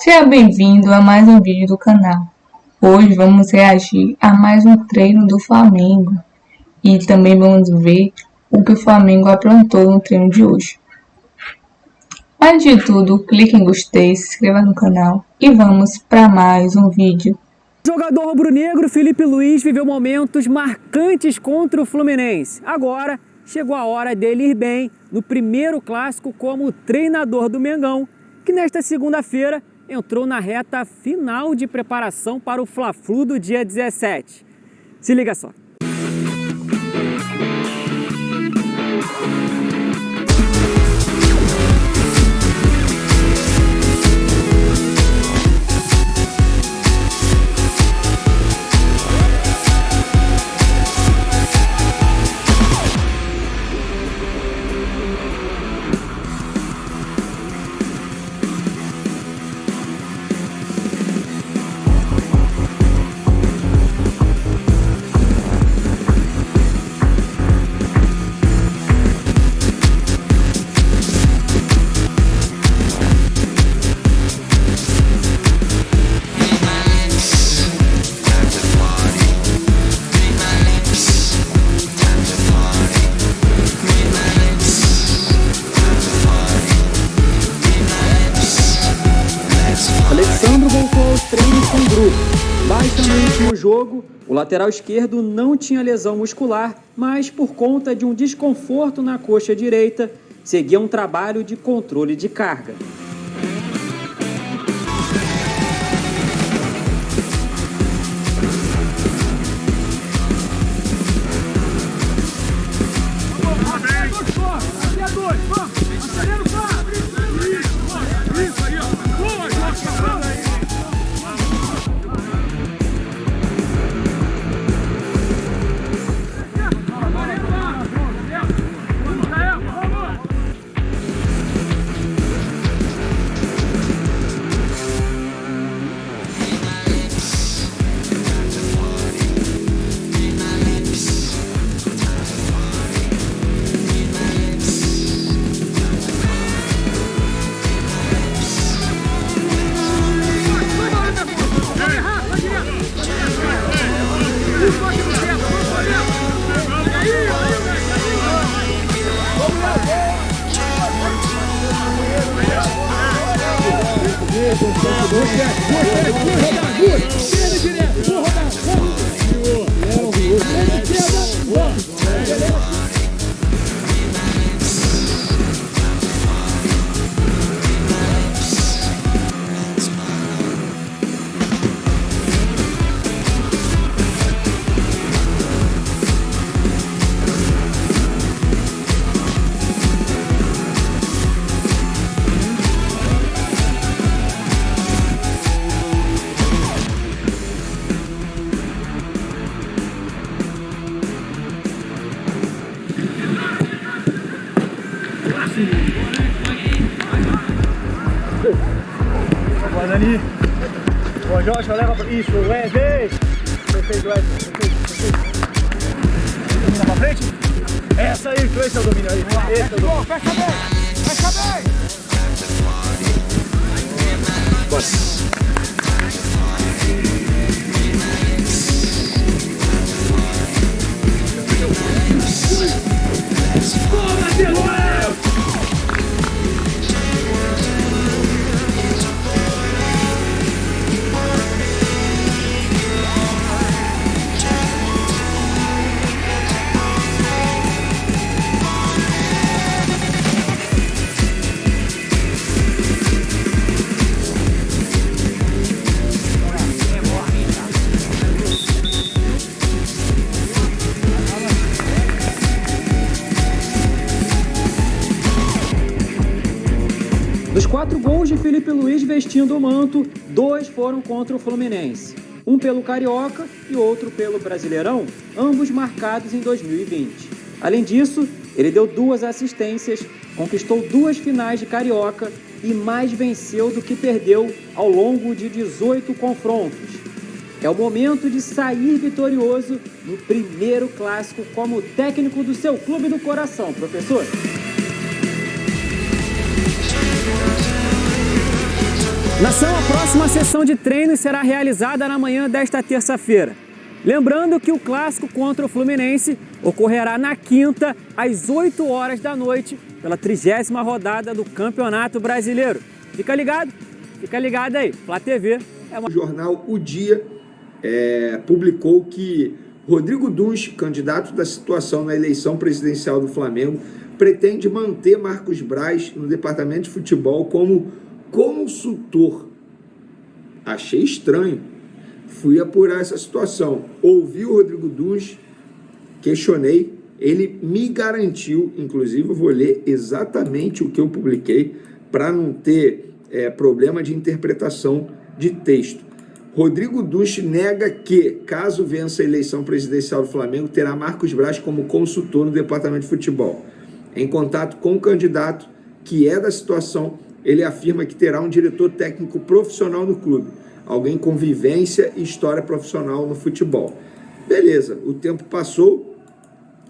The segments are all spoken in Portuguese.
Seja bem-vindo a mais um vídeo do canal. Hoje vamos reagir a mais um treino do Flamengo e também vamos ver o que o Flamengo aprontou no treino de hoje. Antes de tudo, clique em gostei, se inscreva no canal e vamos para mais um vídeo. O jogador rubro-negro Felipe Luiz viveu momentos marcantes contra o Fluminense. Agora chegou a hora dele ir bem no primeiro clássico como treinador do Mengão, que nesta segunda-feira entrou na reta final de preparação para o Fla-Flu do dia 17. Se liga só. Alexandro voltou aos treinos com o grupo, mas também no último jogo, o lateral esquerdo não tinha lesão muscular, mas por conta de um desconforto na coxa direita, seguia um trabalho de controle de carga. Guarani. Boa, Joshua, leva pra... Isso, Wesley. Perfeito, Wesley. Perfeito. Domina pra frente. Essa aí, esse é o domínio aí. Esse é o domínio. Fecha bem. Fecha bem. Bora. Dos 4 gols de Felipe Luiz vestindo o manto, 2 foram contra o Fluminense. Um pelo Carioca e outro pelo Brasileirão, ambos marcados em 2020. Além disso, ele deu 2 assistências, conquistou 2 finais de Carioca e mais venceu do que perdeu ao longo de 18 confrontos. É o momento de sair vitorioso no primeiro clássico como técnico do seu clube do coração, professor. Nação, a próxima sessão de treinos será realizada na manhã desta terça-feira. Lembrando que o clássico contra o Fluminense ocorrerá na quinta, às 8 horas da noite, pela 30ª rodada do Campeonato Brasileiro. Fica ligado aí. Flá TV é uma... O jornal O Dia publicou que Rodrigo Dunsch, candidato da situação na eleição presidencial do Flamengo, pretende manter Marcos Braz no departamento de futebol como consultor. Achei estranho. Fui apurar essa situação. Ouvi o Rodrigo Dunsch, questionei, ele me garantiu, inclusive eu vou ler exatamente o que eu publiquei para não ter problema de interpretação de texto. Rodrigo Dunsch nega que, caso vença a eleição presidencial do Flamengo, terá Marcos Braz como consultor no departamento de futebol. Em contato com o candidato, que é da situação, ele afirma que terá um diretor técnico profissional no clube, alguém com vivência e história profissional no futebol. Beleza, o tempo passou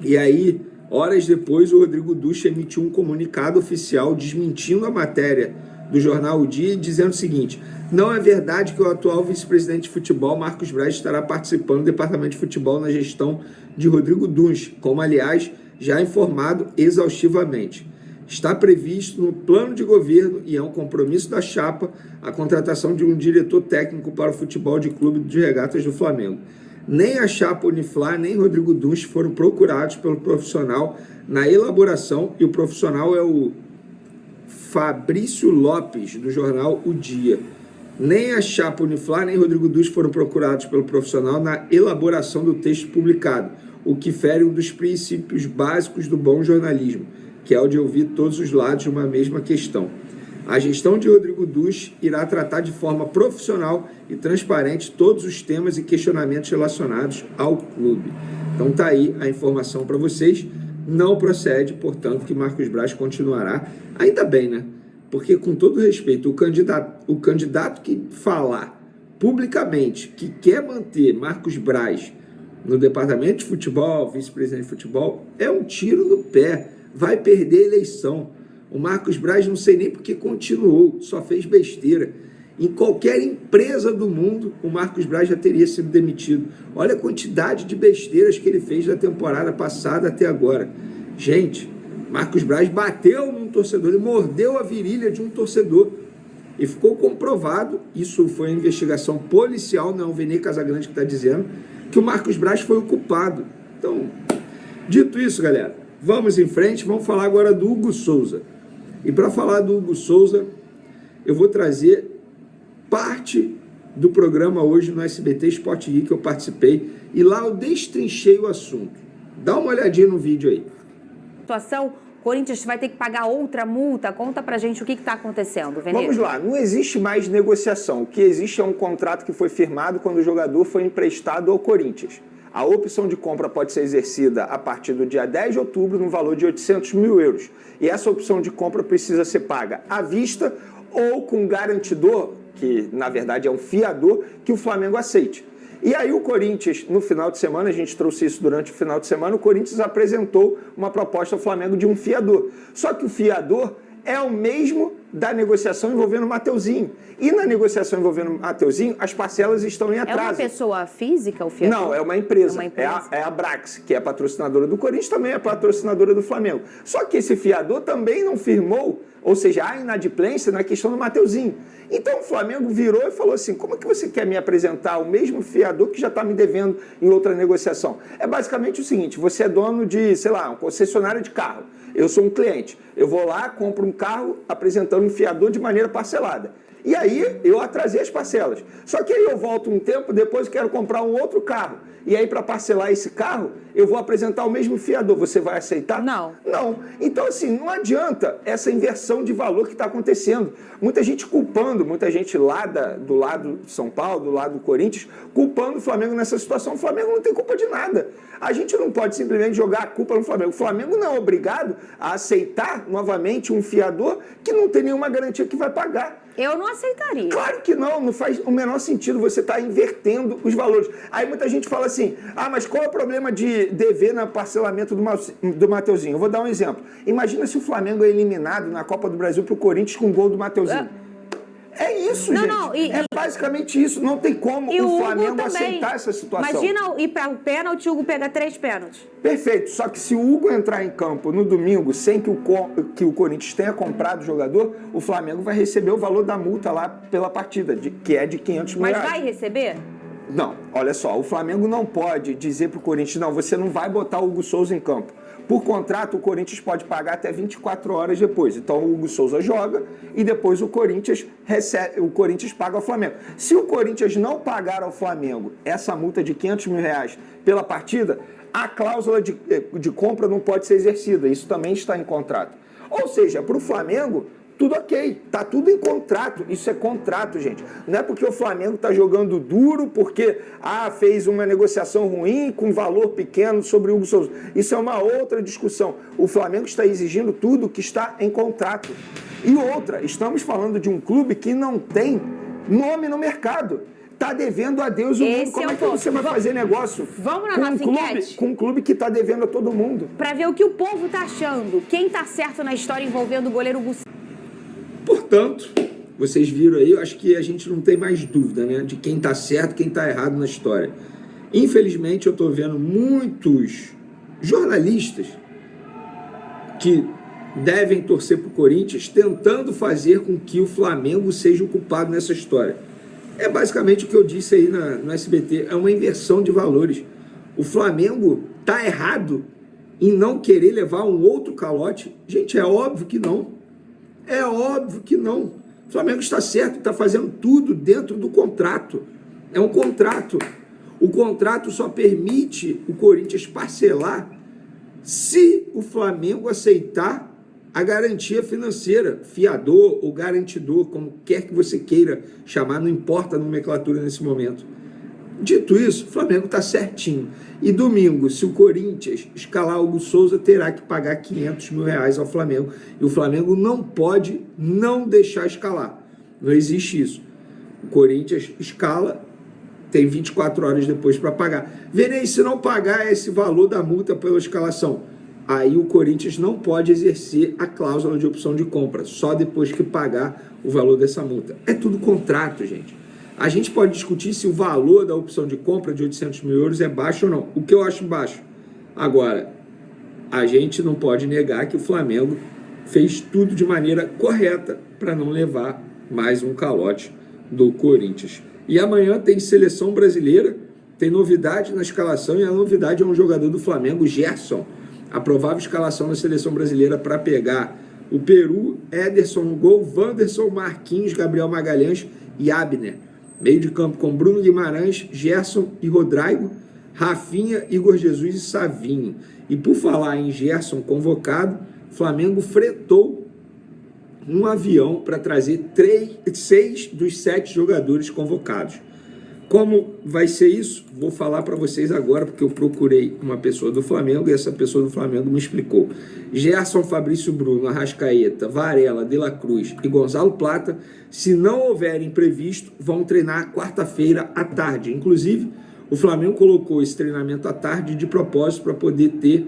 e aí, horas depois, o Rodrigo Dunsch emitiu um comunicado oficial desmentindo a matéria do jornal O Dia, dizendo o seguinte: não é verdade que o atual vice-presidente de futebol, Marcos Braz, estará participando do departamento de futebol na gestão de Rodrigo Dunsch, como, aliás, já informado exaustivamente. Está previsto no plano de governo e é um compromisso da chapa a contratação de um diretor técnico para o futebol de clube de regatas do Flamengo. Nem a chapa Uniflá, nem Rodrigo Dunsch foram procurados pelo profissional na elaboração, e o profissional é o Fabrício Lopes, do jornal O Dia. Nem a chapa Uniflá, nem Rodrigo Dunsch foram procurados pelo profissional na elaboração do texto publicado, o que fere um dos princípios básicos do bom jornalismo, que é o de ouvir todos os lados de uma mesma questão. A gestão de Rodrigo Dunsch irá tratar de forma profissional e transparente todos os temas e questionamentos relacionados ao clube. Então tá aí a informação para vocês. Não procede, portanto, que Marcos Braz continuará. Ainda bem, né? Porque, com todo respeito, o candidato que falar publicamente que quer manter Marcos Braz no departamento de futebol, vice-presidente de futebol, é um tiro no pé. Vai perder a eleição. O Marcos Braz, não sei nem porque continuou, só fez besteira. Em qualquer empresa do mundo, o Marcos Braz já teria sido demitido. Olha a quantidade de besteiras que ele fez da temporada passada até agora. Gente, Marcos Braz bateu num torcedor, ele mordeu a virilha de um torcedor. E ficou comprovado, isso foi uma investigação policial, não é o Vene Casagrande que está dizendo, que o Marcos Braz foi o culpado. Então, dito isso, galera, vamos em frente, vamos falar agora do Hugo Souza. E para falar do Hugo Souza, eu vou trazer parte do programa hoje no SBT Sport Rio que eu participei, e lá eu destrinchei o assunto. Dá uma olhadinha no vídeo aí. Situação, Corinthians vai ter que pagar outra multa? Conta pra gente o que está acontecendo, Vene. Vamos lá, não existe mais negociação. O que existe é um contrato que foi firmado quando o jogador foi emprestado ao Corinthians. A opção de compra pode ser exercida a partir do dia 10 de outubro no valor de 800 mil euros. E essa opção de compra precisa ser paga à vista ou com garantidor, que na verdade é um fiador, que o Flamengo aceite. E aí o Corinthians, no final de semana, a gente trouxe isso durante o final de semana, o Corinthians apresentou uma proposta ao Flamengo de um fiador. Só que o fiador é o mesmo da negociação envolvendo o Mateuzinho. E na negociação envolvendo o Mateuzinho, as parcelas estão em atraso. É uma pessoa física, o fiador? Não, é uma empresa. É uma empresa. É a Brax, que é patrocinadora do Corinthians, também é patrocinadora do Flamengo. Só que esse fiador também não firmou, ou seja, há inadimplência na questão do Mateuzinho. Então o Flamengo virou e falou assim: como é que você quer me apresentar o mesmo fiador que já está me devendo em outra negociação? É basicamente o seguinte: você é dono de, sei lá, um concessionário de carro. Eu sou um cliente. Eu vou lá, compro um carro apresentando um fiador de maneira parcelada. E aí eu atrasei as parcelas. Só que aí eu volto um tempo depois, quero comprar um outro carro. E aí, para parcelar esse carro, eu vou apresentar o mesmo fiador. Você vai aceitar? Não. Não. Então, assim, não adianta essa inversão de valor que está acontecendo. Muita gente culpando, muita gente lá do lado de São Paulo, do lado do Corinthians, culpando o Flamengo nessa situação. O Flamengo não tem culpa de nada. A gente não pode simplesmente jogar a culpa no Flamengo. O Flamengo não é obrigado a aceitar novamente um fiador que não tem nenhuma garantia que vai pagar. Eu não aceitaria. Claro que não, não faz o menor sentido, você estar invertendo os valores. Aí muita gente fala assim: ah, mas qual é o problema de dever no parcelamento do Mateuzinho? Eu vou dar um exemplo. Imagina se o Flamengo é eliminado na Copa do Brasil para o Corinthians com o gol do Mateuzinho. É isso, gente. É basicamente isso. Não tem como o Flamengo aceitar essa situação. Imagina ir para o pênalti e o Hugo pegar 3 pênaltis. Perfeito. Só que se o Hugo entrar em campo no domingo sem que o Corinthians tenha comprado o jogador, o Flamengo vai receber o valor da multa lá pela partida, que é de 500 mil reais. Mas vai receber? Não. Olha só. O Flamengo não pode dizer pro Corinthians, não, você não vai botar o Hugo Souza em campo. Por contrato, o Corinthians pode pagar até 24 horas depois. Então, o Hugo Souza joga e depois o Corinthians paga ao Flamengo. Se o Corinthians não pagar ao Flamengo essa multa de 500 mil reais pela partida, a cláusula de compra não pode ser exercida. Isso também está em contrato. Ou seja, para o Flamengo, tudo ok, tá tudo em contrato, isso é contrato, gente. Não é porque o Flamengo tá jogando duro, porque fez uma negociação ruim com valor pequeno sobre o Hugo Souza. Isso é uma outra discussão. O Flamengo está exigindo tudo que está em contrato. E outra, estamos falando de um clube que não tem nome no mercado. Tá devendo a Deus o mundo. Como é que você vai fazer negócio com um clube que tá devendo a todo mundo? Para ver o que o povo tá achando. Quem tá certo na história envolvendo o goleiro Hugo Souza. Portanto, vocês viram aí, eu acho que a gente não tem mais dúvida, né, de quem está certo e quem está errado na história. Infelizmente, eu estou vendo muitos jornalistas que devem torcer para o Corinthians tentando fazer com que o Flamengo seja o culpado nessa história. É basicamente o que eu disse aí no SBT, é uma inversão de valores. O Flamengo está errado em não querer levar um outro calote? Gente, é óbvio que não. É óbvio que não. O Flamengo está certo, está fazendo tudo dentro do contrato. É um contrato. O contrato só permite o Corinthians parcelar se o Flamengo aceitar a garantia financeira, fiador ou garantidor, como quer que você queira chamar, não importa a nomenclatura nesse momento. Dito isso, o Flamengo está certinho. E domingo, se o Corinthians escalar o Hugo Souza, terá que pagar 500 mil reais ao Flamengo. E o Flamengo não pode não deixar escalar. Não existe isso. O Corinthians escala, tem 24 horas depois para pagar. Verei, se não pagar esse valor da multa pela escalação, aí o Corinthians não pode exercer a cláusula de opção de compra, só depois que pagar o valor dessa multa. É tudo contrato, gente. A gente pode discutir se o valor da opção de compra de 800 mil euros é baixo ou não. O que eu acho baixo. Agora, a gente não pode negar que o Flamengo fez tudo de maneira correta para não levar mais um calote do Corinthians. E amanhã tem seleção brasileira, tem novidade na escalação e a novidade é um jogador do Flamengo, Gerson. A provável escalação da seleção brasileira para pegar o Peru, Ederson no gol, Wanderson, Marquinhos, Gabriel Magalhães e Abner. Meio de campo com Bruno Guimarães, Gerson e Rodrigo, Rafinha, Igor Jesus e Savinho. E por falar em Gerson convocado, o Flamengo fretou um avião para trazer 6 dos 7 jogadores convocados. Como vai ser isso? Vou falar para vocês agora, porque eu procurei uma pessoa do Flamengo e essa pessoa do Flamengo me explicou. Gerson, Fabrício Bruno, Arrascaeta, Varela, De La Cruz e Gonzalo Plata, se não houver imprevisto, vão treinar quarta-feira à tarde. Inclusive, o Flamengo colocou esse treinamento à tarde de propósito para poder ter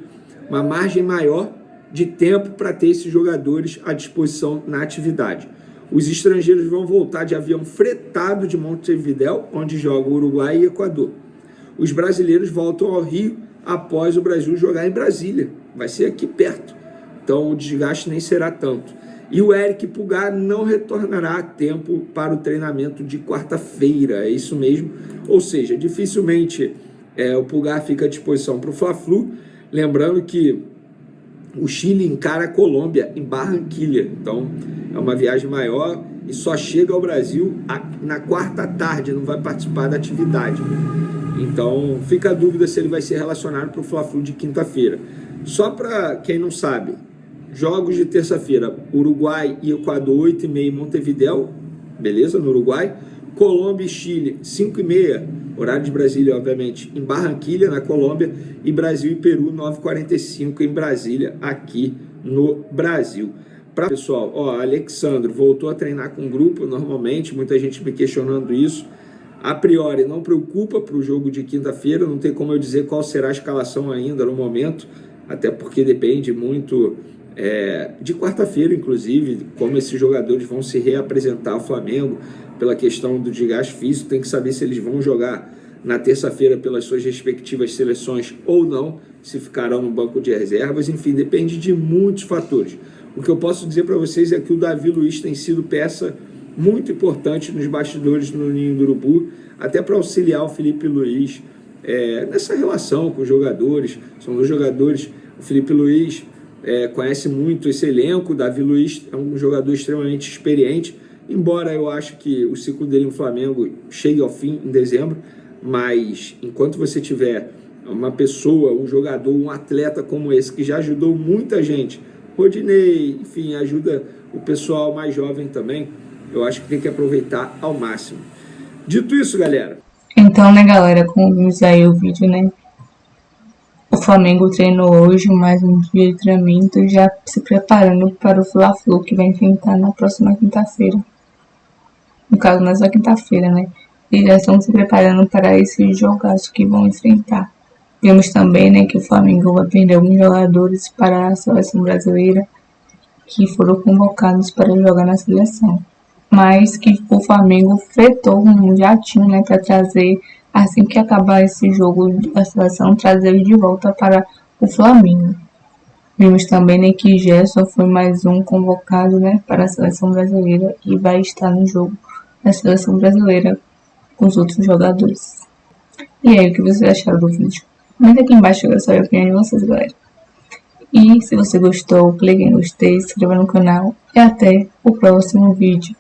uma margem maior de tempo para ter esses jogadores à disposição na atividade. Os estrangeiros vão voltar de avião fretado de Montevidéu, onde joga o Uruguai e Equador. Os brasileiros voltam ao Rio após o Brasil jogar em Brasília. Vai ser aqui perto, então o desgaste nem será tanto. E o Eric Pulgar não retornará a tempo para o treinamento de quarta-feira, é isso mesmo. Ou seja, dificilmente o Pulgar fica à disposição para o Fla-Flu. Lembrando que o Chile encara a Colômbia em Barranquilla, então é uma viagem maior e só chega ao Brasil na quarta à tarde, não vai participar da atividade. Então fica a dúvida se ele vai ser relacionado para o Fla-Flu de quinta-feira. Só para quem não sabe, jogos de terça-feira, Uruguai e Equador, 8h30 em Montevidéu, beleza, no Uruguai. Colômbia e Chile, 5h30, horário de Brasília, obviamente, em Barranquilla, na Colômbia, e Brasil e Peru, 9h45 em Brasília, aqui no Brasil. Pessoal, Alexandre voltou a treinar com grupo, normalmente, muita gente me questionando isso. A priori, não preocupa para o jogo de quinta-feira, não tem como eu dizer qual será a escalação ainda no momento, até porque depende muito de quarta-feira, inclusive, como esses jogadores vão se reapresentar ao Flamengo pela questão do desgaste físico, tem que saber se eles vão jogar na terça-feira pelas suas respectivas seleções ou não, se ficarão no banco de reservas, enfim, depende de muitos fatores. O que eu posso dizer para vocês é que o Davi Luiz tem sido peça muito importante nos bastidores no Ninho do Urubu, até para auxiliar o Felipe Luiz nessa relação com os jogadores. São dois jogadores, o Felipe Luiz conhece muito esse elenco, o Davi Luiz é um jogador extremamente experiente, embora eu acho que o ciclo dele no Flamengo chegue ao fim em dezembro, mas enquanto você tiver uma pessoa, um jogador, um atleta como esse, que já ajudou muita gente, Rodinei, enfim, ajuda o pessoal mais jovem também, eu acho que tem que aproveitar ao máximo. Dito isso, galera. Então, né, galera, como vimos aí o vídeo, né, o Flamengo treinou hoje, mais um dia de treinamento, já se preparando para o Fla-Flu, que vai enfrentar na próxima quinta-feira. No caso, nessa quinta-feira, né, eles já estão se preparando para esse jogaço que vão enfrentar. Vimos também, né, que o Flamengo vai perder alguns jogadores para a seleção brasileira que foram convocados para jogar na seleção. Mas que o Flamengo fretou um jatinho, né, para trazer, assim que acabar esse jogo da seleção, trazer de volta para o Flamengo. Vimos também, né, que Gerson foi mais um convocado, né, para a seleção brasileira e vai estar no jogo da seleção brasileira com os outros jogadores. E aí, o que vocês acharam do vídeo? Comenta aqui embaixo a sua opinião de vocês, galera. E se você gostou, clique em gostei, se inscreva no canal e até o próximo vídeo.